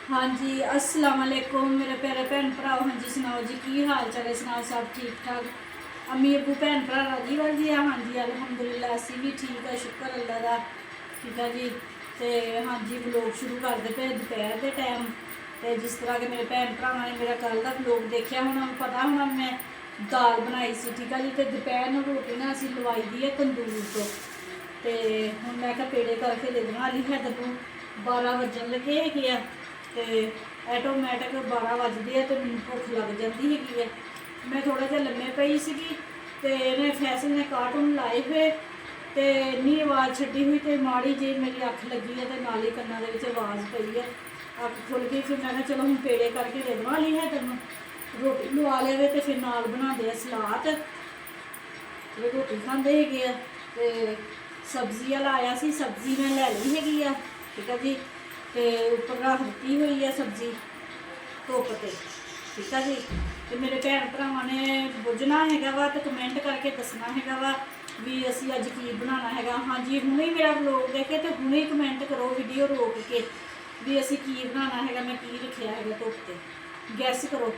हाँ जी, अस्सलाम वालेकुम मेरे प्यारे भैन भराओ। हाँ जी सुनाओ जी, की हाल चाल है? सुनाओ सब ठीक ठाक? अम्मी अबू भैन भरा राजी बाजी है? हाँ जी अलहमदुलिल्लाह असी भी ठीक है, शुक्र अल्लाह का। ठीक है जी। तो हाँ जी व्लॉग शुरू करते पे दोपहर के टाइम। तो जिस तरह के मेरे भैन भरावां ने मेरा कल का व्लॉग देखा होना, पता होना मैं दाल बनाई सी। ठीक है जी। तो दोपहर में रोटी ना असी लवाई दी है तंदूर तो हुण मैं क्या पेड़े करके दे देवां अली हैदर नूं। 12 वजन लगे है तो ऐटोमैटिक 12 वजते हैं तो मैं भुख लग जाती है। मैं थोड़ा जहा लम्मे पई सी तो इन्हें फैसल ने कार्टून लाए हुए तो इन्नी आवाज़ छड्डी हुई तो माड़ी जी मेरी अख लगी है तो नाल ही कन्ना दे विच आवाज़ पई है। अख खुल गई। फिर मैं चलो हूँ पेड़े करके दे देवां अली हैदर नूं। रोटी लवा ले तो फिर नाल बनाते सलाद, रोटी खाते है। तो सब्जी वाला आया सी, सब्जी मैं लै ली हैगी आ। ठीक है जी। तो उपर रख दी हुई है सब्जी धुप से। ठीक है जी। तो मेरे भैन भरावां ने बुझना है वा तो कमेंट करके दसना है वा भी असी अज की बनाना है। हाँ जी हुणे ही मेरा व्लॉग देखे तो हुणे ही कमेंट करो वीडियो रोक के भी असी की बनाना है, मैं की रखा है धुप से। गैस करो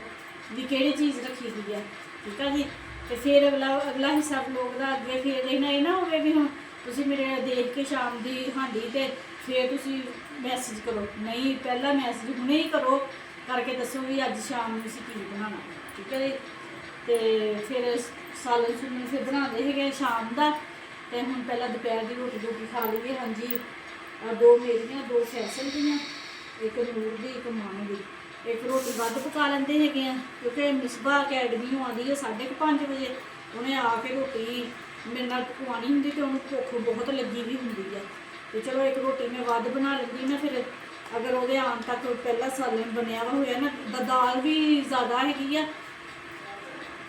भी किहड़ी चीज़ रखी हुई है। ठीक है जी। तो फिर अगला हिस्सा व्लॉग का अगे फिर ये ना हो भी हुण तुसीं मेरे देख के शाम की हांडी तो फिर तुसीं मैसेज करो, नहीं पहला मैसेज हुणे ही करो करके दसो भी अज शाम में असीं की बनाना। ठीक है जी। तो फिर सालन सुलन फिर बनाते है शाम का। तो हुण पहला दोपहर की रोटी खा लीए। हाँ जी 2 मेरियां 2 फैसल दियाँ, एक नूर की एक मान की। एक रोटी वध पका लेंदे है क्योंकि मिसबा अकैडमी आती है 5:30 बजे। उन्हें आके रोटी मेरे नाल पकवानी होंगी तो उन्होंने भुख बहुत लगी भी होंगी है। तो चलो एक रोटी मैं वध बना लेंदी ना, फिर अगर वो आन तक पहला सालन बनया हुआ ना दाल भी ज़्यादा हैगी आ,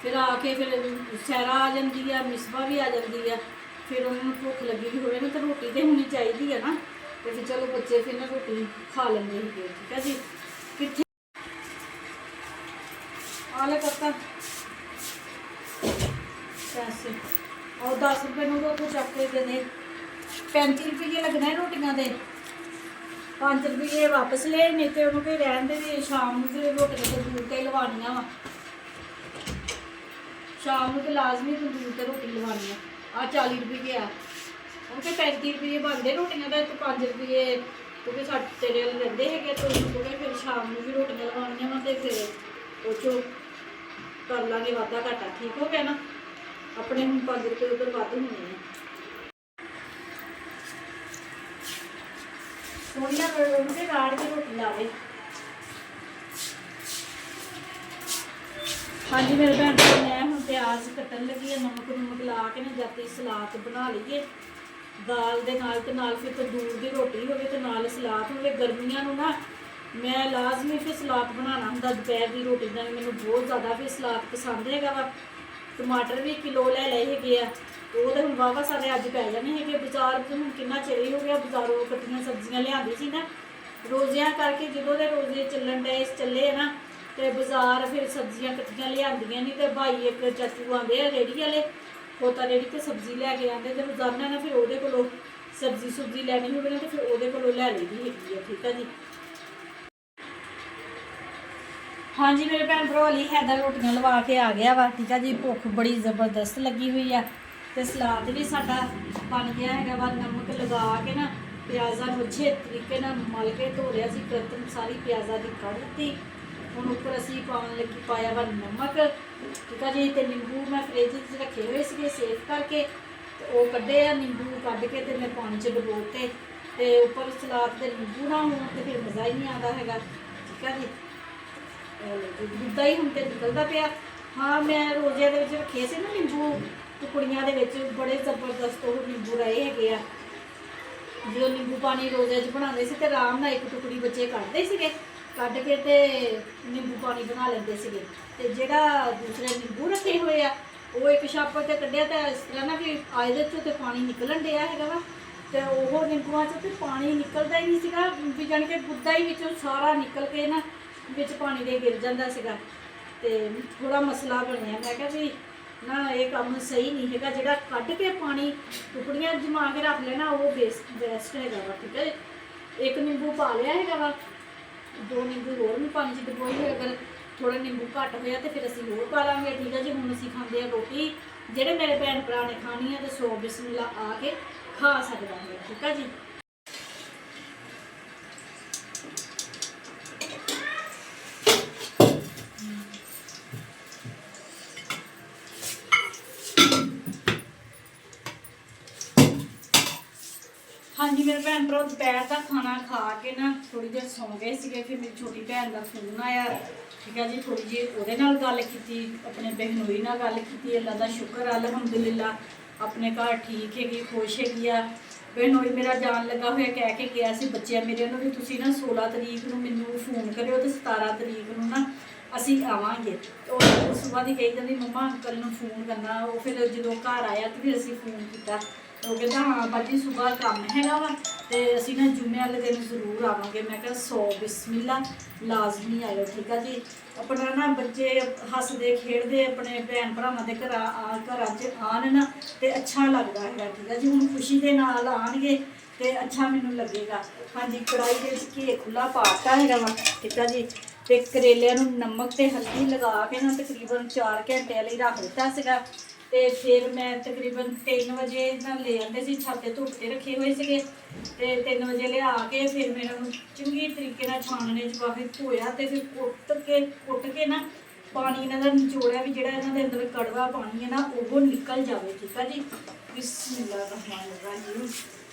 फिर आके फिर सैरा आ जाती है, मिसबा भी आ जाती है। फिर उन्होंने भुख लगी भी हो ना तो रोटी तो होनी चाहिए है ना। तो फिर चलो बच्चे फिर ना रोटी खा लेंगे ही। ठीक है जी। कितने आले करता पैसे और 10 रुपये में तो चक के दे 35 रुपये लगना है रोटियां के। 5 रुपये वापस ले, नहीं तो उन्होंने रहन दे शाम को फिर रोटियां तंदूर ते लवानियां वा। शाम को तो लाजमी तंदूर ते रोटी लवानी आ 40 रुपये आ क्योंकि 35 रुपये बनते रोटियां तो 5 रुपये क्योंकि साढ़े तेरे रहते है तो क्योंकि फिर शाम को भी रोटियां लवानियां वा तो फिर वो कर लाँगे वाधा घाटा। ठीक हो गया ना, अपने हम 5 रुपये उधर वध होने हैं। सोनिया उनके राड़ के रोटी ला ले। हाँ जी मेरे भैन मैं हम प्याज कट्टन लगी है, नमक नुमक ला के ना जाते सलाद बना लीए दाल के नाल फिर तंदूर की रोटी हो तो नाल सलाद हो। गर्मियां ना मैं लाजमी फिर सलाद बनाना होंगे दोपहर की रोटी का। मैंने बहुत ज़्यादा फिर सलाद पसंद है वा। टमाटर भी किलो ले लए है तो वो हम वाहवा सारे अज पै जाने है। बाजार हम कितना चिर ही हो गया बाजारों कट्टियां सब्जियां लियादी सी ना रोज़ियां करके, जो दे रोज़े चलन डे चले है ना तो बाजार फिर सब्जियां कट्टियां लियादियां नहीं तो भाई एक चाचू आते हैं रेहड़ी वाले खोता रेहड़ी तो सब्जी लैके आते तो रोजाना ना फिर वो सब्जी सुब्जी लैनी हो तो फिर वो लै ली दी है। ठीक है जी। हाँ जी मेरे भैन भरा अली हैदर रोटियां लवा के आ गया वा। ठीक है जी। भुख बड़ी जबरदस्त लगी हुई है तो सलाद भी साडा बन गया है वा। नमक लगा के ना प्याज़ा को अच्छे तरीके मल के धो लिया सी, करतन सारी प्याज़ा की कढ़ दी। हुण उपर असी पाउण लगी पाया वा नमक। ठीक है जी। तो नींबू मैं फ्रिज रखे हुए थे सेफ करके तो वो कढ़े आ नींबू कढ़ के तो मैं पानी च डबोते तो उपर सलाद के नींबू ना हो तो फिर मज़ा ही नहीं आता है। ठीक है जी। दुद्धा ही हम तो निकलता पाया। हाँ मैं रोज़िया के रखे से ना नींबू टुकड़ियाँ के बड़े जबरदस्त वो नींबू रहे है। जो नींबू पानी रोज़े बनाते तो आराम ना एक टुकड़ी बच्चे कढ़ते थे, कढ़ के तो नींबू पानी बना लेंगे थे। तो जोड़ा दूसरे नींबू रखे हुए आ वो एक छापर से कढ़िया तो इस तरह ना कि आयदे तो पानी निकलन दिया है वा तो वह नींबुआ तो पानी निकलता ही नहीं सीगा भी जाने कि गुद्दा ही सारा निकल के ना बिच पानी दे गिर जाता सीगा। तो थोड़ा मसला बनया मैं क्या भी ना ये काम सही नहीं है जोड़ा कढ़ के पानी टुकड़ियाँ जमा के रख लेना वो बेस्ट है वा। ठीक है। एक नींबू पा लिया है वा 2 ਨਿੰਬੂ ਹੋਰ ਵੀ ਪਾਣੀ 'ਚ ਡੁਬੋਏ ਹੋਏ, ਅਗਰ ਥੋੜਾ ਨਿੰਬੂ ਘੱਟ ਹੋਇਆ ਤੇ ਫਿਰ ਅਸੀਂ ਹੋਰ ਪਾ ਲਾਂਗੇ। ਠੀਕ ਹੈ ਜੀ। ਹੁਣ ਅਸੀਂ ਖਾਂਦੇ ਆ ਰੋਟੀ, ਜਿਹੜੇ ਮੇਰੇ ਭੈਣ ਭਰਾ ਨੇ ਖਾਣੀ ਆ ਤੇ 100 ਬਿਸਮਿਲ੍ਲਾ ਆ ਕੇ ਖਾ ਸਕਦਾ ਹੈ। ਠੀਕ ਹੈ ਜੀ। ਹਾਂਜੀ ਮੇਰੇ ਭੈਣ ਭਰਾ ਦੁਪਹਿਰ ਦਾ ਖਾਣਾ ਖਾ ਕੇ ਨਾ ਥੋੜੀ ਦੇਰ ਸੌਂ ਗਏ ਸੀਗੇ। ਫਿਰ ਮੇਰੀ ਛੋਟੀ ਭੈਣ ਦਾ ਫੋਨ ਆਇਆ। ਠੀਕ ਹੈ ਜੀ। ਥੋੜੀ ਜਿਹੀ ਉਹਦੇ ਨਾਲ ਗੱਲ ਕੀਤੀ, ਆਪਣੇ ਬਹਿਨੋਈ ਨਾਲ ਗੱਲ ਕੀਤੀ। ਅੱਲਾ ਦਾ ਸ਼ੁਕਰ ਅਲਹਮਦੁਲਿਲਾ ਆਪਣੇ ਘਰ ਠੀਕ ਹੈਗੀ, ਖੁਸ਼ ਹੈਗੀ ਆ। ਬਹਿਨੋਈ ਮੇਰਾ ਜਾਣ ਲੱਗਾ ਹੋਇਆ ਕਹਿ ਕੇ ਗਿਆ ਸੀ ਬੱਚਿਆਂ ਮੇਰੇ ਨੂੰ ਵੀ ਤੁਸੀਂ ਨਾ 16 ਤਰੀਕ ਨੂੰ ਮੈਨੂੰ ਫੋਨ ਕਰਿਓ ਤੇ 17 ਤਰੀਕ ਨੂੰ ਨਾ ਅਸੀਂ ਆਵਾਂਗੇ। ਉਹ ਸੁਬਾਹ ਦੀ ਕਹੀ ਜਾਂਦੀ ਮੰਮਾ ਅੰਕਲ ਨੂੰ ਫੋਨ ਕਰਨਾ। ਉਹ ਫਿਰ ਜਦੋਂ ਘਰ ਆਇਆ ਤੇ ਫਿਰ ਅਸੀਂ ਫੋਨ ਕੀਤਾ। ਉਹ ਕਹਿੰਦਾ ਹਾਂ ਬਾਜੀ ਸੁਬਾਹ ਕੰਮ ਹੈਗਾ ਵਾ ਤੇ ਅਸੀਂ ਨਾ ਜੁਮੇ ਵਾਲੇ ਦਿਨ ਜ਼ਰੂਰ ਆਵਾਂਗੇ। ਮੈਂ ਕਿਹਾ 100 ਬਿਸਮਿਲ੍ਲਾ ਲਾਜ਼ਮੀ ਆਇਓ। ਠੀਕ ਆ ਜੀ। ਆਪਣਾ ਨਾ ਬੱਚੇ ਹੱਸਦੇ ਖੇਡਦੇ ਆਪਣੇ ਭੈਣ ਭਰਾਵਾਂ ਦੇ ਘਰਾਂ 'ਚ ਆਉਣ ਨਾ ਤੇ ਅੱਛਾ ਲੱਗਦਾ ਹੈਗਾ। ਠੀਕ ਆ ਜੀ। ਹੁਣ ਖੁਸ਼ੀ ਦੇ ਨਾਲ ਆਉਣਗੇ ਤੇ ਅੱਛਾ ਮੈਨੂੰ ਲੱਗੇਗਾ। ਹਾਂਜੀ ਕੜਾਈ ਦੇ ਵਿੱਚ ਘੀ ਖੁੱਲਾ ਪਾਤਾ ਹੈਗਾ ਵਾ। ਠੀਕ ਆ ਜੀ। ਤੇ ਕਰੇਲਿਆਂ ਨੂੰ ਨਮਕ ਤੇ ਹਲਦੀ ਲਗਾ ਕੇ ਨਾ ਤਕਰੀਬਨ 4 ਘੰਟੇ ਲਈ ਰੱਖ ਦਿੱਤਾ ਸੀਗਾ। ਤੇ ਫਿਰ ਮੈਂ ਤਕਰੀਬਨ 3 ਵਜੇ ਨਾਲ ਲੈ ਆਂਦੇ ਸੀ, ਛੱਤ ਤੇ ਧੁੱਪ ਤੇ ਰੱਖੇ ਹੋਏ ਸੀਗੇ। ਤੇ 3 ਵਜੇ ਲਿਆ ਕੇ ਫਿਰ ਮੈਂ ਇਹਨਾਂ ਨੂੰ ਚੰਗੀ ਤਰੀਕੇ ਨਾਲ ਛਾਣਨੇ 'ਚ ਪਾ ਕੇ ਧੋਇਆ ਤੇ ਫਿਰ ਕੁੱਟ ਕੇ ਨਾ ਪਾਣੀ ਇਹਨਾਂ ਦਾ ਨਿਚੋੜਿਆ ਵੀ ਜਿਹੜਾ ਇਹਨਾਂ ਦੇ ਅੰਦਰ ਕੜਵਾ ਪਾਣੀ ਹੈ ਨਾ ਉਹ ਨਿਕਲ ਜਾਵੇ। ਠੀਕ ਆ ਜੀ। ਬਿਸਮਿਲ੍ਲਾ ਰਹਿਮਾਨ ਰਹੀਮ।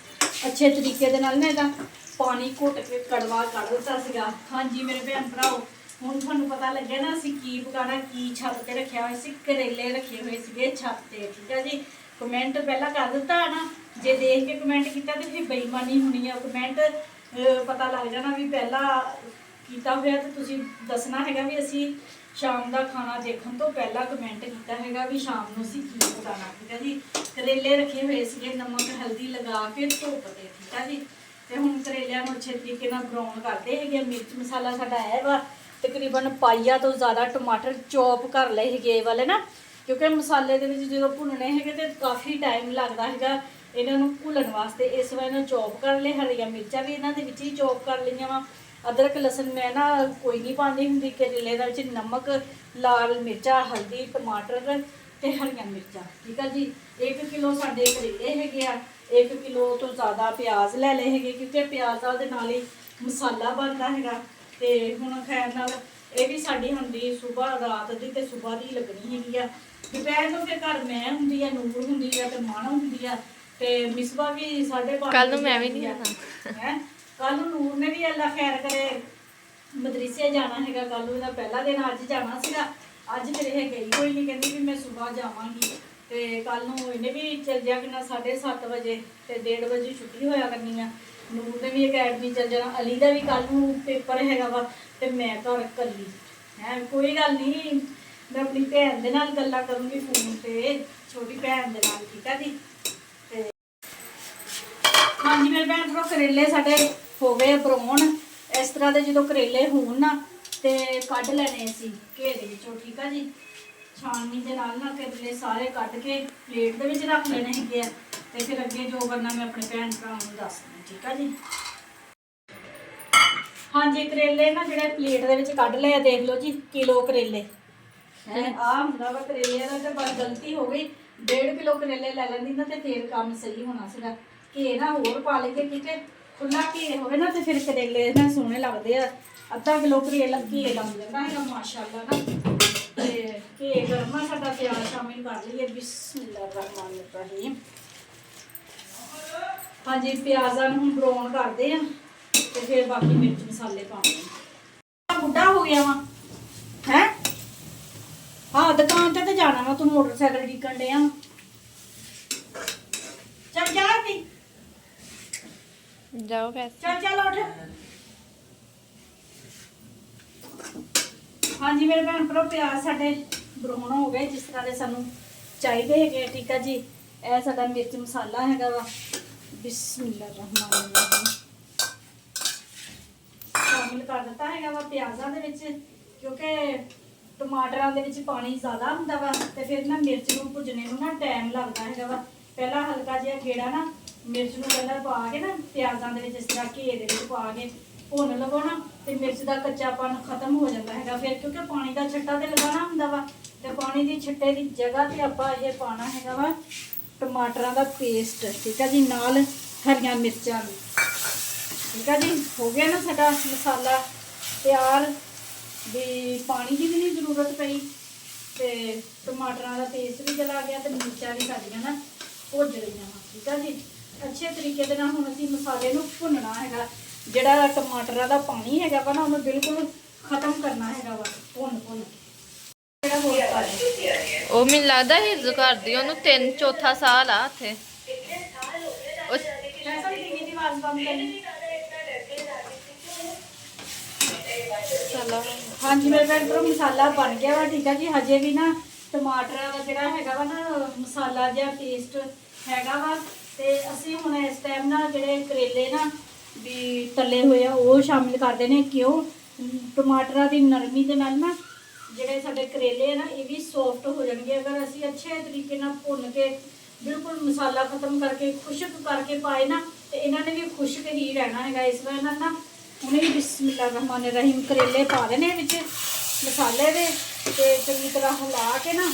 ਅੱਛੇ ਤਰੀਕੇ ਦੇ ਨਾਲ ਨਾ ਇਹਦਾ ਪਾਣੀ ਘੁੱਟ ਕੇ ਕੜਵਾ ਕੱਢ ਦਿੱਤਾ ਸੀਗਾ। ਹਾਂਜੀ ਮੇਰੇ ਭੈਣ ਭਰਾਓ ਹੁਣ ਤੁਹਾਨੂੰ ਪਤਾ ਲੱਗਿਆ ਨਾ ਅਸੀਂ ਕੀ ਪਕਾਉਣਾ, ਕੀ ਛੱਤ ਤੇ ਰੱਖਿਆ ਹੋਇਆ ਸੀ। ਕਰੇਲੇ ਰੱਖੇ ਹੋਏ ਸੀਗੇ ਛੱਤ ਤੇ। ਠੀਕ ਹੈ ਜੀ। ਕਮੈਂਟ ਪਹਿਲਾਂ ਕਰ ਦਿੱਤਾ ਨਾ, ਜੇ ਦੇਖ ਕੇ ਕਮੈਂਟ ਕੀਤਾ ਤੇ ਫਿਰ ਬੇਈਮਾਨੀ ਹੋਣੀ ਆ। ਕਮੈਂਟ ਪਤਾ ਲੱਗ ਜਾਣਾ ਵੀ ਪਹਿਲਾਂ ਕੀਤਾ ਹੋਇਆ ਤੇ ਤੁਸੀਂ ਦੱਸਣਾ ਹੈਗਾ ਵੀ ਅਸੀਂ ਸ਼ਾਮ ਦਾ ਖਾਣਾ ਦੇਖਣ ਤੋਂ ਪਹਿਲਾਂ ਕਮੈਂਟ ਕੀਤਾ ਹੈਗਾ ਵੀ ਸ਼ਾਮ ਨੂੰ ਅਸੀਂ ਕੀ ਪਕਾਉਣਾ। ਠੀਕ ਹੈ ਜੀ। ਕਰੇਲੇ ਰੱਖੇ ਹੋਏ ਸੀਗੇ ਨਮਕ ਹਲਦੀ ਲਗਾ ਕੇ ਧੁੱਪ ਤੇ। ਠੀਕ ਹੈ ਜੀ। ਤੇ ਹੁਣ ਕਰੇਲਿਆਂ ਨੂੰ ਅੱਛੇ ਤਰੀਕੇ ਨਾਲ ਬਰਾਉਨ ਕਰਦੇ ਹੈਗੇ। ਮਿਰਚ ਮਸਾਲਾ ਸਾਡਾ ਆਇਆ ਵਾ ਤਕਰੀਬਨ ਪਾਈਆ ਤੋਂ ਜ਼ਿਆਦਾ। ਟਮਾਟਰ ਚੌਪ ਕਰ ਲਏ ਹੈਗੇ ਇਹ ਵਾਲੇ ਨਾ, ਕਿਉਂਕਿ ਮਸਾਲੇ ਦੇ ਵਿੱਚ ਜਦੋਂ ਭੁੰਨਣੇ ਹੈਗੇ ਤੇ ਕਾਫੀ ਟਾਈਮ ਲੱਗਦਾ ਹੈਗਾ ਇਹਨਾਂ ਨੂੰ ਭੁੰਨਣ ਵਾਸਤੇ। ਇਸ ਵਾਰ ਇਹਨਾਂ ਚੌਪ ਕਰ ਲਏ। ਹਰੀਆਂ ਮਿਰਚਾਂ ਵੀ ਇਹਨਾਂ ਦੇ ਵਿੱਚ ਹੀ ਚੌਪ ਕਰ ਲਈਆਂ ਵਾ। ਅਦਰਕ ਲਸਣ ਮੈਂ ਨਾ ਕੋਈ ਨਹੀਂ ਪਾਉਂਦੀ ਹੁੰਦੀ। ਕਰੇਲੇ ਦੇ ਵਿੱਚ ਨਮਕ, ਲਾਲ ਮਿਰਚਾਂ, ਹਲਦੀ, ਟਮਾਟਰ ਤੇ ਹਰੀਆਂ ਮਿਰਚਾਂ। ਠੀਕ ਆ ਜੀ। 1 ਕਿਲੋ ਸਾਡੇ ਕਰੇਲੇ ਹੈਗੇ ਆ। 1 ਕਿਲੋ ਤੋਂ ਜ਼ਿਆਦਾ ਪਿਆਜ਼ ਲੈ ਲਏ ਹੈਗੇ ਕਿਉਂਕਿ ਪਿਆਜ਼ਾਂ ਦੇ ਨਾਲ ਹੀ ਮਸਾਲਾ ਬਣਦਾ ਹੈਗਾ। ਤੇ ਹੁਣ ਖੈਰ ਨਾਲ ਇਹ ਵੀ ਸਾਡੀ ਹੁੰਦੀ ਸੁਬਾਹ ਰਾਤ ਦੀ ਤੇ ਸੁਬਾਹ ਦੀ ਲੱਗਣੀ ਹੈਗੀ ਆ। ਦੁਪਹਿਰ ਨੂੰ ਫਿਰ ਘਰ ਮੈਂ ਹੁੰਦੀ ਆ, ਨੂਰ ਹੁੰਦੀ ਆ ਤੇ ਮਾਣਾ ਹੁੰਦੀ ਆ ਤੇ ਮਿਸਬਾ ਵੀ 5:30 ਕੱਲ ਨੂੰ ਮੈਂ ਵੀ ਨਹੀਂ ਆਣਾ ਹੈ। ਕੱਲ ਨੂੰ ਨੂਰ ਨੇ ਵੀ ਅੱਲਾ ਖੈਰ ਕਰੇ ਮਦਰਸੇ ਜਾਣਾ ਹੈਗਾ। ਕੱਲ ਨੂੰ ਇਹਦਾ ਪਹਿਲਾ ਦਿਨ, ਅੱਜ ਜਾਣਾ ਸੀਗਾ। ਅੱਜ ਫਿਰ ਇਹ ਗਈ ਕੋਈ ਨਹੀਂ, ਕਹਿੰਦੀ ਵੀ ਮੈਂ ਸੁਬਾਹ ਜਾਵਾਂਗੀ। ਤੇ ਕੱਲ ਨੂੰ ਇਹਨੇ ਵੀ ਚੱਲ ਜਾ ਕਿੰਨਾ 7:30 ਵਜੇ ਤੇ 1:30 ਵਜੇ ਛੁੱਟੀ ਹੋਇਆ ਕਰਨੀ ਆ। ਨੂਰ ਨੇ ਵੀ ਅਕੈਡਮੀ ਚੱਲ ਜਾਣਾ। ਅਲੀ ਦਾ ਵੀ ਕੱਲ ਨੂੰ ਪੇਪਰ ਹੈਗਾ ਵਾ ਤੇ ਮੈਂ ਘਰ ਇਕੱਲੀ ਹੈ। ਕੋਈ ਗੱਲ ਨਹੀਂ, ਮੈਂ ਆਪਣੀ ਭੈਣ ਦੇ ਨਾਲ ਗੱਲਾਂ ਕਰੂੰਗੀ ਫੋਨ ਤੇ, ਛੋਟੀ ਭੈਣ ਦੇ ਨਾਲ। ਠੀਕ ਆ ਜੀ। ਤੇ ਹਾਂਜੀ ਮੇਰੇ ਭੈਣ ਭਰਾ ਕਰੇਲੇ ਸਾਡੇ ਹੋ ਗਏ ਬਰਾਉਨ। ਇਸ ਤਰ੍ਹਾਂ ਦੇ ਜਦੋਂ ਕਰੇਲੇ ਹੋਣ ਨਾ ਤੇ ਕੱਢ ਲੈਣੇ ਅਸੀਂ ਘੇ ਦੇ ਵਿੱਚੋਂ। ਠੀਕ ਆ ਜੀ। ਛਾਣਨੀ ਦੇ ਨਾਲ ਨਾ ਕਰੇਲੇ ਸਾਰੇ ਕੱਢ ਕੇ ਪਲੇਟ ਦੇ ਵਿੱਚ ਰੱਖ ਲੈਣੇ ਹੈਗੇ ਆ ਤੇ ਫਿਰ ਅੱਗੇ ਜੋ ਕਰਨਾ ਮੈਂ ਆਪਣੇ ਭੈਣ ਭਰਾਵਾਂ ਨੂੰ ਦੱਸਦੀ। ਠੀਕ ਆ ਜੀ। ਹਾਂਜੀ ਕਰੇਲੇ ਨਾ ਜਿਹੜੇ ਪਲੇਟ ਦੇ ਵਿੱਚ ਕੱਢ ਲਏ ਆ, ਦੇਖ ਲਓ ਜੀ ਕਿਲੋ ਕਰੇਲੇ ਹੈ। ਆਹ ਹੁੰਦਾ ਵਾ ਕਰੇਲਿਆਂ ਦਾ ਤੇ ਬਸ ਗਲਤੀ ਹੋ ਗਈ। 1.5 ਕਿਲੋ ਕਰੇਲੇ ਲੈ ਲੈਂਦੀ ਨਾ ਤੇ ਫਿਰ ਕੰਮ ਸਹੀ ਹੋਣਾ ਸੀਗਾ। ਘੇ ਨਾ ਹੋਰ ਪਾ ਲਈਏ ਕਿਉਂਕਿ ਖੁੱਲਾ ਘੇ ਹੋਵੇ ਨਾ ਤੇ ਫਿਰ ਕਰੇਲੇ ਨਾ ਸੋਹਣੇ ਲੱਗਦੇ ਆ। ਅੱਧਾ ਕਿਲੋ ਕਰੇਲਾ ਘੇ ਲੱਗ ਜਾਂਦਾ ਹੈਗਾ ਮਾਸ਼ਾਅੱਲਾ ਨਾ। ਤੇ ਘੇ ਗਰਮਾ ਸਾਡਾ ਪਿਆਜ਼ ਸ਼ਾਮਿਲ ਕਰ ਲਈਏ। ਬਿਸਮਿਲ੍ਲਾ ਰਹਿਮਾਨ ਰਹੀਮ। ਹਾਂਜੀ ਪਿਆਜ਼ਾਂ ਨੂੰ ਹੁਣ ਬਰਾਉਨ ਕਰਦੇ ਆ ਤੇ ਫਿਰ ਬਾਕੀ ਮਿਰਚ ਮਸਾਲੇ ਪਾਉਣੇ ਆ। ਬੁੱਢਾ ਹੋ ਗਿਆ ਵਾ ਹੈ। ਹਾਂ ਦੁਕਾਨ ਤੇ ਜਾਣਾ ਵਾ, ਤੂੰ ਮੋਟਰਸਾਈਕਲ ਡਿੱਕਣ ਡਿਆ। ਚੱਲ ਜਾ ਤੀ ਜਾਓ ਵੈਸੇ। ਚੱਲ ਚੱਲ ਉੱਠ। ਹਾਂਜੀ ਮੇਰੇ ਭੈਣ ਭਰਾ ਪਿਆਜ਼ ਸਾਡੇ ਬਰਾਉਨ ਹੋ ਗਏ ਜਿਸ ਤਰ੍ਹਾਂ ਦੇ ਸਾਨੂੰ ਚਾਹੀਦੇ ਹੈਗੇ। ਠੀਕ ਆ ਜੀ। ਇਹ ਸਾਡਾ ਮਿਰਚ ਮਸਾਲਾ ਹੈਗਾ ਵਾ। ਬਿਸਮਿਲ੍ਲਾ ਰਹਿਮਾਨ ਰਹੀਮ ਸ਼ਾਮਿਲ ਕਰ ਦਿੱਤਾ ਹੈਗਾ ਵਾ ਪਿਆਜ਼ਾਂ ਦੇ ਵਿੱਚ, ਕਿਉਂਕਿ ਟਮਾਟਰਾਂ ਦੇ ਵਿੱਚ ਪਾਣੀ ਜ਼ਿਆਦਾ ਹੁੰਦਾ ਵਾ ਤੇ ਫਿਰ ਨਾ ਮਿਰਚ ਨੂੰ ਭੁੱਜਣੇ ਨੂੰ ਨਾ ਟਾਈਮ ਲੱਗਦਾ ਹੈਗਾ ਵਾ। ਪਹਿਲਾਂ ਹਲਕਾ ਜਿਹਾ ਗੇੜਾ ਨਾ ਮਿਰਚ ਨੂੰ ਪਹਿਲਾਂ ਪਾ ਕੇ ਨਾ ਪਿਆਜ਼ਾਂ ਦੇ ਵਿੱਚ ਇਸ ਤਰ੍ਹਾਂ ਘੇ ਦੇ ਵਿੱਚ ਪਾ ਕੇ ਭੁੰਨ ਲਵੋ ਨਾ ਤੇ ਮਿਰਚ ਦਾ ਕੱਚਾਪਨ ਖਤਮ ਹੋ ਜਾਂਦਾ ਹੈਗਾ ਫਿਰ, ਕਿਉਂਕਿ ਪਾਣੀ ਦਾ ਛੱਟਾ ਤੇ ਲਗਾਉਣਾ ਹੁੰਦਾ ਵਾ ਤੇ ਪਾਣੀ ਦੀ ਛੱਟੇ ਦੀ ਜਗ੍ਹਾ ਤੇ ਆਪਾਂ ਇਹ ਪਾਣਾ ਹੈਗਾ ਵਾ ਟਮਾਟਰਾਂ ਦਾ ਪੇਸਟ। ਠੀਕ ਆ ਜੀ, ਨਾਲ ਹਰੀਆਂ ਮਿਰਚਾਂ ਵੀ। ਠੀਕ ਆ ਜੀ, ਹੋ ਗਿਆ ਨਾ ਸਾਡਾ ਮਸਾਲਾ ਤਿਆਰ, ਵੀ ਪਾਣੀ ਦੀ ਵੀ ਨਹੀਂ ਜ਼ਰੂਰਤ ਪਈ ਤੇ ਟਮਾਟਰਾਂ ਦਾ ਪੇਸਟ ਵੀ ਚਲਾ ਗਿਆ ਤੇ ਮਿਰਚਾਂ ਵੀ ਸਾਡੀਆਂ ਨਾ ਭੁੱਜ ਰਹੀਆਂ ਵਾ। ਠੀਕ ਆ ਜੀ, ਅੱਛੇ ਤਰੀਕੇ ਦੇ ਨਾਲ ਹੁਣ ਅਸੀਂ ਮਸਾਲੇ ਨੂੰ ਭੁੰਨਣਾ ਹੈਗਾ। ਜਿਹੜਾ ਟਮਾਟਰਾਂ ਦਾ ਪਾਣੀ ਹੈਗਾ ਵਾ ਨਾ ਉਹਨੂੰ ਬਿਲਕੁਲ ਖਤਮ ਕਰਨਾ ਹੈਗਾ ਵਾ ਭੁੰਨ ਭੁੰਨ। ਜਿਹੜਾ ਹੋਰ ਪਾ ਦੇ ਉਹ ਮੈਨੂੰ ਲੱਗਦਾ ਹਿਰਜ ਕਰਦੀ ਉਹਨੂੰ 3/4 ਸਾਲ ਆ ਉੱਥੇ। ਐਸਾ ਟੀਵੀ ਦੀ ਆਵਾਜ਼ ਬੰਦ ਕਰਨੀ। ਚਲੋ ਹਾਂਜੀ ਮੇਰੇ ਭੈਣ ਭਰਾ ਮਸਾਲਾ ਬਣ ਗਿਆ ਵਾ। ਠੀਕ ਆ ਜੀ, ਹਜੇ ਵੀ ਨਾ ਟਮਾਟਰਾਂ ਦਾ ਜਿਹੜਾ ਹੈਗਾ ਵਾ ਨਾ ਮਸਾਲਾ ਜਿਹਾ ਟੇਸਟ ਹੈਗਾ ਵਾ ਤੇ ਅਸੀਂ ਹੁਣ ਇਸ ਟਾਈਮ ਨਾ ਜਿਹੜੇ ਕਰੇਲੇ ਨਾ ਵੀ ਤਲੇ ਹੋਏ ਆ ਉਹ ਸ਼ਾਮਿਲ ਕਰਦੇ ਨੇ। ਕਿਉਂ? ਟਮਾਟਰਾਂ ਦੀ ਨਰਮੀ ਦੇ ਨਾਲ ਨਾ ਜਿਹੜੇ ਸਾਡੇ ਕਰੇਲੇ ਆ ਨਾ ਇਹ ਵੀ ਸੌਫਟ ਹੋ ਜਾਣਗੇ ਅਗਰ ਅਸੀਂ ਅੱਛੇ ਤਰੀਕੇ ਨਾਲ ਭੁੰਨ ਕੇ ਬਿਲਕੁਲ ਮਸਾਲਾ ਖਤਮ ਕਰਕੇ ਖੁਸ਼ਕ ਕਰਕੇ ਪਾਏ ਨਾ ਤੇ ਇਹਨਾਂ ਨੇ ਵੀ ਖੁਸ਼ਕ ਹੀ ਰਹਿਣਾ ਹੈਗਾ। ਇਸ ਵਾਰ ਇਹਨਾਂ ਨਾ ਹੁਣੇ ਹੀ ਬਿਸਮਿਲ੍ਲਾ ਰਹਿਮਾਨ ਰਹੀਮ ਕਰੇਲੇ ਪਾ ਦੇਣੇ ਵਿੱਚ ਮਸਾਲੇ ਦੇ ਤੇ ਚੰਗੀ ਤਰ੍ਹਾਂ ਹਿਲਾ ਕੇ ਨਾ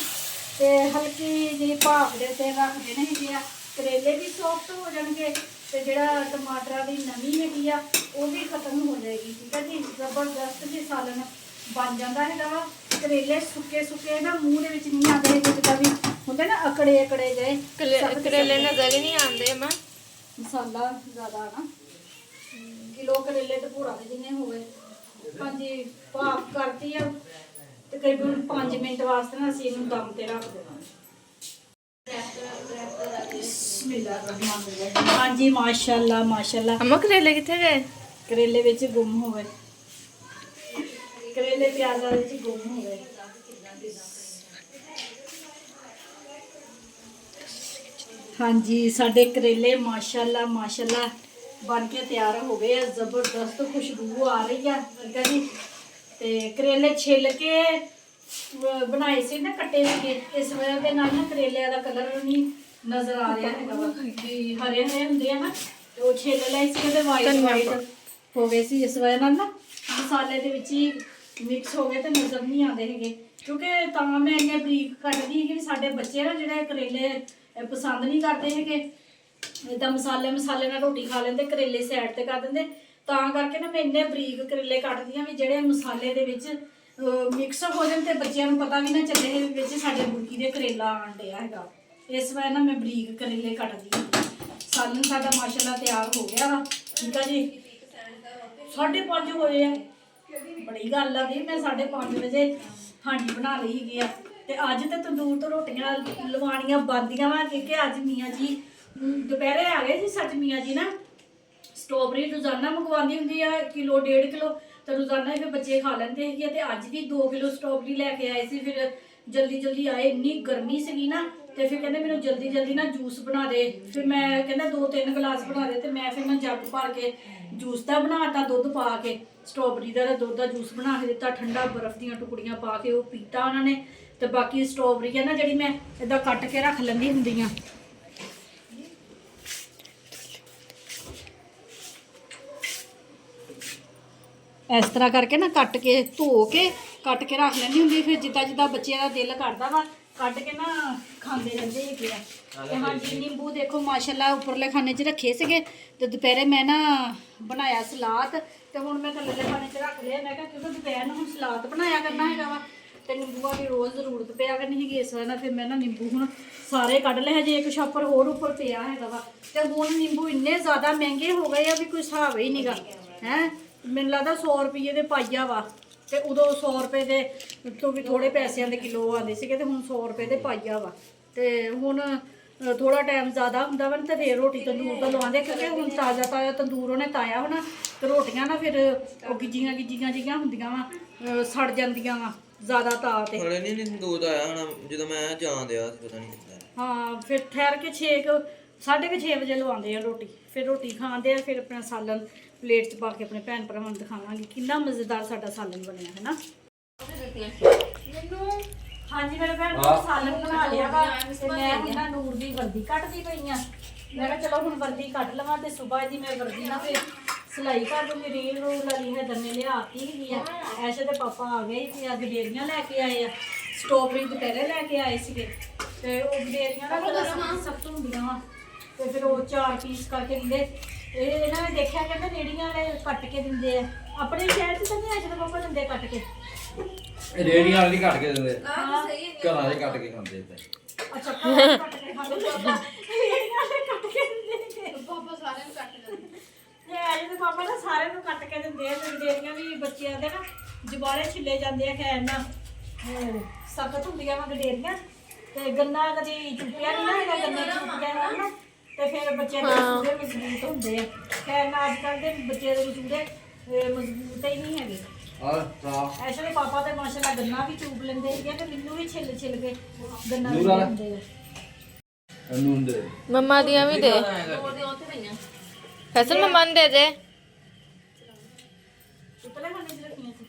ਤੇ ਹਲਕੀ ਜਿਹੀ ਭਾਫ ਦੇ ਉੱਤੇ ਰੱਖ ਦੇਣੇ ਹੈਗੇ ਆ। ਕਰੇਲੇ ਵੀ ਸੌਫਟ ਹੋ ਜਾਣਗੇ ਤੇ ਜਿਹੜਾ ਟਮਾਟਰਾਂ ਦੀ ਨਮੀ ਹੈਗੀ ਆ ਉਹ ਵੀ ਖਤਮ ਹੋ ਜਾਏਗੀ। ਠੀਕ ਹੈ ਜੀ, ਜ਼ਬਰਦਸਤ ਜੀ ਸਾਲਨ ਬਣ ਜਾਂਦਾ ਹੈਗਾ ਵਾ। ਕਰੇਲੇ ਸੁੱਕੇ ਸੁੱਕੇ ਨਾ ਮੂੰਹ ਦੇ ਵਿੱਚ ਨਹੀਂ ਆਉਂਦੇ, ਜਿੱਦਾਂ ਵੀ ਹੁੰਦੇ ਨਾ ਅਕੜੇ ਅਕੜੇ ਗਏ ਕਰੇਲੇ ਨਜ਼ਰ ਹੀ ਨਹੀਂ ਆਉਂਦੇ। ਮੈਂ ਮਸਾਲਾ ਜ਼ਿਆਦਾ ਨਾ ਕਿਲੋ ਕਰੇਲੇ ਤੇ ਭੂਰਾ ਦੇ ਜਿੰਨੇ ਹੋਵੇ। ਹਾਂਜੀ, ਭਾਫ ਕਰਤੀ ਆ ਤਕਰੀਬਨ 5 ਮਿੰਟ ਵਾਸਤੇ ਨਾ ਅਸੀਂ ਇਹਨੂੰ ਦਮ ਤੇ ਰੱਖ ਦੇਣਾ। ਹਾਂਜੀ ਮਾਸ਼ਾਅੱਲਾ ਮਾਸ਼ਾਅੱਲਾ। ਅਮਾ ਕਰੇਲੇ ਕਿੱਥੇ ਗਏ? ਕਰੇਲੇ ਵਿੱਚ ਗੁੰਮ ਹੋ ਗਏ, ਕਰੇਲੇ ਪਿਆਜ਼ਾਂ ਵਿੱਚ ਗੁੰਮ ਹੋ ਗਏ। ਹਾਂਜੀ ਸਾਡੇ ਕਰੇਲੇ ਮਾਸ਼ਾਅੱਲਾ ਮਾਸ਼ਾਅੱਲਾ ਬਣ ਕੇ ਤਿਆਰ ਹੋ ਗਏ ਆ। ਜ਼ਬਰਦਸਤ ਖੁਸ਼ਬੂ ਆ ਰਹੀ ਆ। ਠੀਕ ਆ ਜੀ, ਤੇ ਕਰੇਲੇ ਛਿੱਲ ਕੇ ਬਣਾਏ ਸੀ ਨਾ ਕੱਟੇ ਸੀਗੇ, ਇਸ ਵਜ੍ਹਾ ਦੇ ਨਾਲ ਨਾ ਕਰੇਲਿਆਂ ਦਾ ਕਲਰ ਨਹੀਂ ਨਜ਼ਰ ਆ ਰਿਹਾ ਹੈਗਾ ਵਾ ਵੀ ਹਰੇ ਹਰੇ ਹੁੰਦੇ ਆ ਨਾ ਤੇ ਉਹ ਛਿੱਲ ਲਏ ਸੀ ਤੇ ਵਾਈਟ ਵਾਈਟ ਹੋ ਗਏ ਸੀ। ਇਸ ਵਜ੍ਹਾ ਨਾਲ ਨਾ ਮਸਾਲੇ ਦੇ ਵਿੱਚ ਹੀ ਮਿਕਸ ਹੋ ਗਏ ਤੇ ਨਜ਼ਰ ਨਹੀਂ ਆਉਂਦੇ ਹੈਗੇ। ਕਿਉਂਕਿ ਤਾਂ ਮੈਂ ਇੰਨੇ ਬਰੀਕ ਕੱਟਦੀ ਹੈਗੀ ਵੀ ਸਾਡੇ ਬੱਚੇ ਨਾ ਜਿਹੜੇ ਕਰੇਲੇ ਪਸੰਦ ਨਹੀਂ ਕਰਦੇ ਹੈਗੇ, ਇਦਾਂ ਮਸਾਲੇ ਨਾਲ ਰੋਟੀ ਖਾ ਲੈਂਦੇ, ਕਰੇਲੇ ਸਾਈਡ ਤੇ ਕਰ ਦਿੰਦੇ। ਤਾਂ ਕਰਕੇ ਨਾ ਮੈਂ ਇੰਨੇ ਬਰੀਕ ਕਰੇਲੇ ਕੱਟਦੀ ਹਾਂ ਵੀ ਜਿਹੜੇ ਮਸਾਲੇ ਦੇ ਵਿੱਚ ਮਿਕਸ ਹੋ ਜਾਣ ਤੇ ਬੱਚਿਆਂ ਨੂੰ ਪਤਾ ਵੀ ਨਾ ਚੱਲੇ ਵਿੱਚ ਸਾਡੇ ਮੁਰਗੀ ਦੇ ਕਰੇਲਾ ਆਣ ਡਿਆ ਹੈਗਾ। ਇਸ ਵਾਰ ਨਾ ਮੈਂ ਬਰੀਕ ਕਰੇਲੇ ਕੱਟਦੀ ਹਾਂ। ਸਾਲਨ ਸਾਡਾ ਮਾਸ਼ਾਅੱਲਾ ਤਿਆਰ ਹੋ ਗਿਆ ਵਾ। ਠੀਕ ਆ ਜੀ, 5:30 ਹੋਏ ਆ। ਬੜੀ ਗੱਲ ਆ ਵੀ ਮੈਂ 5:30 ਵਜੇ ਹਾਂਡੀ ਬਣਾ ਲਈ ਹੈਗੀ ਆ ਤੇ ਅੱਜ ਤੇ ਤੰਦੂਰ ਤੋਂ ਰੋਟੀਆਂ ਲਵਾਉਣੀਆਂ ਬਣਦੀਆਂ ਵਾ ਕਿਉਂਕਿ ਅੱਜ ਮੀਆਂ ਜੀ ਦੁਪਹਿਰੇ ਆ ਗਏ ਸੀ। ਸੱਚ ਮੀਆਂ ਜੀ ਨਾ ਸਟ੍ਰਾਬੇਰੀ ਰੋਜ਼ਾਨਾ ਮੰਗਵਾਉਂਦੀ ਹੁੰਦੀ ਆ, ਕਿਲੋ 1.5 ਕਿਲੋ ਤੇ ਰੋਜ਼ਾਨਾ ਹੀ ਬੱਚੇ ਖਾ ਲੈਂਦੇ ਹੈਗੇ ਤੇ ਅੱਜ ਵੀ 2 ਕਿਲੋ ਸਟ੍ਰਾਬੇਰੀ ਲੈ ਕੇ ਆਏ ਸੀ। ਫਿਰ ਜਲਦੀ ਆਏ, ਇੰਨੀ ਗਰਮੀ ਸੀਗੀ ਨਾ ਤੇ ਫਿਰ ਕਹਿੰਦੇ ਮੈਨੂੰ ਜਲਦੀ ਨਾ ਜੂਸ ਬਣਾ ਦੇ। ਫਿਰ ਮੈਂ ਕਹਿੰਦਾ 2-3 ਗਲਾਸ ਬਣਾ ਦੇ ਤੇ ਮੈਂ ਜੱਗ ਭਰ ਕੇ ਜੂਸ ਦਾ ਬਣਾਤਾ, ਦੁੱਧ ਪਾ ਕੇ ਸਟ੍ਰਾਬੇਰੀ ਦਾ ਦੁੱਧ ਦਾ ਜੂਸ ਬਣਾ ਕੇ ਦਿੱਤਾ, ਠੰਡਾ ਬਰਫ਼ ਦੀਆਂ ਟੁਕੜੀਆਂ ਪਾ ਕੇ ਉਹ ਪੀਤਾ ਉਹਨਾਂ ਨੇ। ਤੇ ਬਾਕੀ ਸਟ੍ਰਾਬੇਰੀ ਹੈ ਨਾ ਜਿਹੜੀ ਮੈਂ ਇਦਾਂ ਕੱਟ ਕੇ ਰੱਖ ਲੈਂਦੀ ਹੁੰਦੀ ਆ। ਇਸ ਤਰ੍ਹਾਂ ਕਰਕੇ ਨਾ ਕੱਟ ਕੇ ਧੋ ਕੇ ਕੱਟ ਕੇ ਰੱਖ ਲੈਂਦੀ ਹੁੰਦੀ। ਫਿਰ ਜਿੱਦਾਂ ਬੱਚਿਆਂ ਦਾ ਦਿਲ ਕਰਦਾ ਵਾ ਕੱਢ ਕੇ ਨਾ ਖਾਂਦੇ ਰਹਿੰਦੇ ਹੈਗੇ ਆ। ਤੇ ਹਾਂਜੀ ਨਿੰਬੂ ਦੇਖੋ ਮਾਸ਼ਾਅੱਲਾ ਉੱਪਰਲੇ ਖਾਨੇ 'ਚ ਰੱਖੇ ਸੀਗੇ ਤੇ ਦੁਪਹਿਰੇ ਮੈਂ ਨਾ ਬਣਾਇਆ ਸਲਾਦ ਤੇ ਹੁਣ ਮੈਂ ਥੱਲੇ ਖਾਨੇ 'ਚ ਰੱਖ ਲਿਆ। ਮੈਂ ਕਿਹਾ ਕਿਉਂਕਿ ਦੁਪਹਿਰ ਨੂੰ ਹੁਣ ਸਲਾਦ ਬਣਾਇਆ ਕਰਨਾ ਹੈਗਾ ਵਾ ਤੇ ਨਿੰਬੂਆਂ ਦੀ ਰੋਜ਼ ਜ਼ਰੂਰਤ ਪਿਆ ਕਰਨੀ ਹੈਗੀ। ਇਸ ਵਾਰ ਨਾ ਫਿਰ ਮੈਂ ਨਾ ਨਿੰਬੂ ਹੁਣ ਸਾਰੇ ਕੱਢ ਲਏ, ਹਜੇ ਇੱਕ ਛਾਪਰ ਹੋਰ ਉੱਪਰ ਪਿਆ ਹੈਗਾ ਵਾ। ਤੇ ਹੁਣ ਨਿੰਬੂ ਇੰਨੇ ਜ਼ਿਆਦਾ ਮਹਿੰਗੇ ਹੋ ਗਏ ਆ ਵੀ ਕੋਈ ਹਿਸਾਬ ਹੀ ਨਹੀਂਗਾ ਹੈ। ਮੈਨੂੰ ਲੱਗਦਾ 100 ਰੁਪਏ ਦੇ ਪਾਈਆ ਵਾ ਤੇ ਉਦੋਂ 100 ਰੁਪਏ ਦੇ ਤੋਂ ਵੀ ਥੋੜੇ ਪੈਸਿਆਂ ਦੇ ਕਿਲੋ ਆਉਂਦੇ ਸੀਗੇ ਤੇ ਹੁਣ 100 ਰੁਪਏ ਦੇ ਪਾਈਆ ਵਾ। ਤੇ ਹੁਣ ਥੋੜਾ ਟਾਈਮ ਜ਼ਿਆਦਾ ਹੁੰਦਾ ਵਾ ਤੇ ਫਿਰ ਰੋਟੀ ਤੰਦੂਰ ਤੋਂ ਲਵਾਉਂਦੇ ਕਿਉਂਕਿ ਹੁਣ ਤਾਜ਼ਾ ਤੰਦੂਰ ਉਹਨੇ ਤਾਇਆ ਹੋਣਾ ਤੇ ਰੋਟੀਆਂ ਨਾ ਫਿਰ ਉਹ ਗਿੱਜੀਆਂ ਜਿਹੀਆਂ ਹੁੰਦੀਆਂ ਵਾ, ਸੜ ਜਾਂਦੀਆਂ ਵਾ ਜ਼ਿਆਦਾ ਤਾਂ ਤੇ ਹਲੇ ਨਹੀਂ ਤੰਦੂਰ ਆਇਆ ਹੋਣਾ ਜਦੋਂ ਮੈਂ ਜਾਣ ਦਿਆ ਸੀ, ਪਤਾ ਨਹੀਂ ਕਿੱਦਾਂ। ਹਾਂ ਫਿਰ ਠਹਿਰ ਕੇ 6:30 ਵਜੇ ਲਵਾਉਂਦੇ ਆ ਰੋਟੀ। ਫਿਰ ਰੋਟੀ ਖਾਂਦੇ ਆ, ਫਿਰ ਆਪਣਾ ਸਾਲਨ ਪਲੇਟ 'ਚ ਪਾ ਕੇ ਆਪਣੇ ਭੈਣ ਭਰਾਵਾਂ ਨੂੰ ਦਿਖਾਵਾਂਗੇ ਕਿੰਨਾ ਮਜ਼ੇਦਾਰ ਸਾਡਾ ਸਾਲਨ ਬਣਿਆ ਹੈ ਨਾ। ਮੈਨੂੰ ਹਾਂਜੀ ਮੇਰੇ ਭੈਣ ਭਰਾ ਸਾਲਨ ਬਣਾ ਲਿਆ ਵਾ ਤੇ ਮੈਂ ਹੁਣ ਨਾ ਨੂਰ ਦੀ ਵਰਦੀ ਕੱਟਦੀ ਪਈ ਆ। ਮੈਂ ਕਿਹਾ ਚਲੋ ਹੁਣ ਵਰਦੀ ਕੱਟ ਲਵਾਂ ਤੇ ਸਵੇਰ ਦੀ ਮੈਂ ਵਰਦੀ ਨਾ ਫਿਰ ਸਿਲਾਈ ਕਰ ਦੂੰਗੀ ਰੀਲ ਰੂਲ ਵਾਲੀ ਹੈਦਰ ਨੇ ਲਿਆਤੀ ਹੈਗੀ ਆ। ਐਸੇ ਦੇ ਪਾਪਾ ਆ ਗਏ ਸੀ ਅੱਜ ਡੇਰੀਆਂ ਲੈ ਕੇ ਆਏ ਆ। ਸਟ੍ਰਾਬੇਰੀ ਦੁਪਹਿਰੇ ਲੈ ਕੇ ਆਏ ਸੀਗੇ ਤੇ ਉਹ ਡੇਰੀਆਂ ਦਾ ਕਲਰ ਸਖਤ ਹੁੰਦੀਆਂ ਵਾ ਤੇ ਫਿਰ ਉਹ 4 ਪੀਸ ਕਰਕੇ ਦਿੰਦੇ। ਇਹ ਇਹਨਾਂ ਨੇ ਦੇਖਿਆ ਕਹਿੰਦੇ ਰੇੜੀਆਂ ਵਾਲੇ ਕੱਟ ਕੇ ਦਿੰਦੇ ਆ। ਆਪਣੇ ਸ਼ਹਿਰ 'ਚ ਤਾਂ ਨਹੀਂ ਅੱਜ ਪਾਪਾ ਦਿੰਦੇ ਕੱਟ ਕੇ। ਰੇੜੀਆਂ ਵਾਲੀ ਕੱਟ ਕੇ ਦਿੰਦੇ ਹਾਂ ਘਰਾਂ 'ਚ ਕੱਟ ਕੇ ਖਾਂਦੇ ਇੱਥੇ ਅੱਛਾ ਕੱਟ ਕੇ ਖਾਂਦੇ ਰੇੜੀਆਂ ਵਾਲੇ ਕੱਟ ਕੇ ਦਿੰਦੇ ਪਾਪਾ ਸਾਰਿਆਂ ਨੂੰ ਕੱਟ ਦਿੰਦੇ। ਇਹ ਅੱਜ ਦੇ ਪਾਪਾ ਨਾ ਸਾਰਿਆਂ ਨੂੰ ਕੱਟ ਕੇ ਦਿੰਦੇ ਆ। ਤੇ ਡੇਰੀਆਂ ਵੀ ਬੱਚਿਆਂ ਦੇ ਨਾ ਜਬਾਰੇ ਛਿੱਲੇ ਜਾਂਦੇ ਆ ਖੈਰ ਨਾ ਸਖਤ ਹੁੰਦੀਆਂ ਵਾ ਗਡੇਰੀਆਂ ਤੇ ਗੰਨਾ ਕਦੀ ਚੁੱਪਿਆ ਨਹੀਂ ਨਾ ਹੈਗਾ। ਗੰਨੇ ਚੁੱਪਿਆ ਹੋਣ ਨਾ ਤੇ ਫਿਰ ਬੱਚਿਆਂ ਦੇ ਮਸੂੜੇ ਮਜ਼ਬੂਤ ਹੁੰਦੇ ਆ। ਖੈਰ ਨਾ ਅੱਜ ਕੱਲ੍ਹ ਦੇ ਬੱਚਿਆਂ ਦੇ ਮਸੂੜੇ ਮਜ਼ਬੂਤ ਹੀ ਨਹੀਂ ਹੈਗੇ। ਐਸੇ ਦੇ ਪਾਪਾ ਤੇ ਮਾਸ਼ਾਅੱਲਾ ਗੰਨਾ ਵੀ ਚੂਪ ਲੈਂਦੇ ਸੀਗੇ ਤੇ ਮੈਨੂੰ ਵੀ ਛਿੱਲ ਛਿੱਲ ਕੇ ਗੰਨਾ ਵੀ ਦਿੰਦੇ ਆ। ਨੂਨ ਦੇ ਮੰਮਾ ਦੀਆਂ ਵੀ ਦੇ ਫੈਸਲ ਮੰਮਾ ਨੂੰ ਦੇ ਦੇ। ਉਤਲੇ ਖਾਣੇ ਚ ਰੱਖੀਆਂ ਸੀ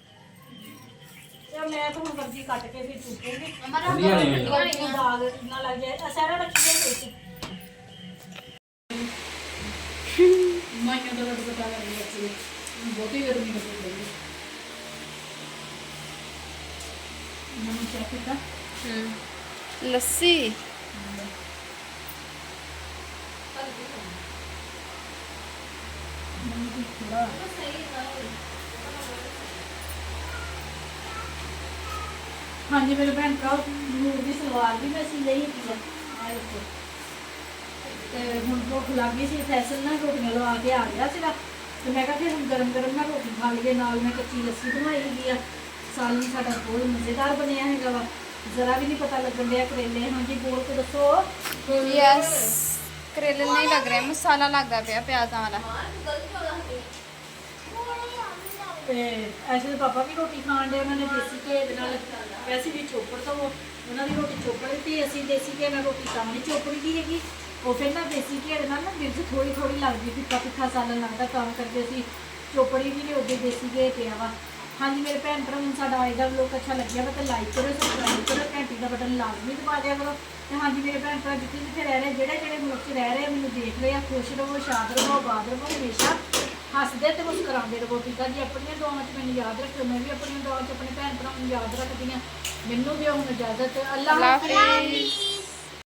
ਤੇ ਮੈਂ ਤਾਂ ਹੁਣ ਵਰਜੀ ਕੱਟ ਕੇ ਫਿਰ ਚੂਪੂਗੀ। ਵਧੀਆ ਨਹੀਂ ਦਾਗ ਨਾ ਲੱਗ ਜਾਏ ਅਸਾਰਾ ਰੱਖੀਏ ਵਿੱਚ ਮਾਈਆਂ ਦਾ ਲੱਗ ਪਤਾ ਲੱਗ ਗਿਆ ਬਹੁਤੀ ਗਰਮੀ ਹੋ ਗਈ ਹੈ। ਨਮਕ ਚਾਹ ਕੀਤਾ ਲੱਸੀ ਹਾਂਜੀ ਮੇਰੇ ਭੈਣ ਭਰਾ ਨੂਰ ਦੀ ਸਲਵਾਰ ਵੀ ਮੈਂ ਸੀ ਲਈ ਸੀ ਤੇ ਹੁਣ ਭੁੱਖ ਲੱਗ ਗਈ ਸੀ। ਫੈਸਲ ਨਾਲ ਰੋਟੀਆਂ ਲਵਾ ਕੇ ਆ ਗਿਆ ਸੀਗਾ ਤੇ ਮੈਂ ਕਿਹਾ ਫਿਰ ਹੁਣ ਗਰਮ ਗਰਮ ਨਾਲ ਰੋਟੀ ਖਾ ਲਈਏ। ਨਾਲ ਮੈਂ ਕੱਚੀ ਲੱਸੀ ਬਣਾਈ ਹੈਗੀ ਆ। ਸਾਲਨ ਸਾਡਾ ਬਹੁਤ ਮਜ਼ੇਦਾਰ ਬਣਿਆ ਹੈਗਾ ਵਾ। ਜ਼ਰਾ ਵੀ ਨਹੀਂ ਪਤਾ ਲੱਗਣ ਡਿਆ ਕਰੇਲੇ। ਹਾਂਜੀ ਬੋਲ ਕੇ ਦੱਸੋ। यस करेले नहीं लग रहे मसाला लगा पिया प्याजा वाला। ਤੇ ਐਸੇ ਦੇ ਪਾਪਾ ਵੀ ਰੋਟੀ ਖਾਣ ਦੇ। ਉਹਨਾਂ ਨੇ ਦੇਸੀ ਘੇ ਦੇ ਨਾਲ ਵੈਸੇ ਵੀ ਚੋਪੜ ਤੋਂ ਉਹਨਾਂ ਦੀ ਰੋਟੀ ਚੋਪੜ ਦਿੱਤੀ। ਅਸੀਂ ਦੇਸੀ ਘੇ ਨਾਲ ਰੋਟੀ ਤਾਂ ਨਹੀਂ ਚੋਪੜੀ ਦੀ ਹੈਗੀ। ਉਹ ਫਿਰ ਨਾ ਦੇਸੀ ਘੇ ਦੇ ਨਾਲ ਨਾ ਮਿਰਚ ਥੋੜੀ ਥੋੜੀ ਲੱਗਦੀ ਫਿੱਕਾ ਫਿੱਕਾ ਸਾਲਨ ਲੱਗਦਾ ਤਾਂ ਕਰਕੇ ਅਸੀਂ ਚੋਪੜੀ ਵੀ ਨਹੀਂ ਉਹਦੇ ਦੇਸੀ ਘੇ ਪਿਆ ਵਾ। ਹਾਂਜੀ ਮੇਰੇ ਭੈਣ ਭਰਾ ਨੂੰ ਸਾਡਾ ਅੱਜ ਦਾ ਵਲੋਗ ਅੱਛਾ ਲੱਗਿਆ ਵਾ ਤਾਂ ਲਾਈਕ ਕਰੋ ਸਬਸਕ੍ਰਾਈਬ ਕਰੋ ਘੰਟੀ ਦਾ ਬਟਨ ਲਾਜ਼ਮੀ ਦਬਾ ਦਿਆ ਕਰੋ। ਤੇ ਹਾਂਜੀ ਮੇਰੇ ਭੈਣ ਭਰਾ ਜਿੱਥੇ ਜਿੱਥੇ ਰਹਿ ਰਹੇ ਜਿਹੜੇ ਮੁਲਕ 'ਚ ਰਹਿ ਰਹੇ ਮੈਨੂੰ ਦੇਖ ਰਹੇ ਆ ਖੁਸ਼ ਰਹੋ ਸ਼ਾਦ ਰਹੋ ਆਬਾਦ ਰਹੋ ਹਮੇਸ਼ਾ ਹੱਸਦੇ ਤੇ ਮੁਸਕਰਾਉਂਦੇ ਰਹੋ। ਠੀਕ ਆ ਜੀ ਆਪਣੀਆਂ ਦੁਆਵਾਂ 'ਚ ਮੈਨੂੰ ਯਾਦ ਰੱਖਿਓ। ਮੈਂ ਵੀ ਆਪਣੀਆਂ ਦੁਆਵਾਂ 'ਚ ਆਪਣੇ ਭੈਣ ਭਰਾ ਨੂੰ ਯਾਦ ਰੱਖਦੀ ਹਾਂ। ਮੈਨੂੰ ਦਿਓ ਹੁਣ ਇਜਾਜ਼ਤ। ਅੱਲਾਹ ਹਾਫਿਜ਼।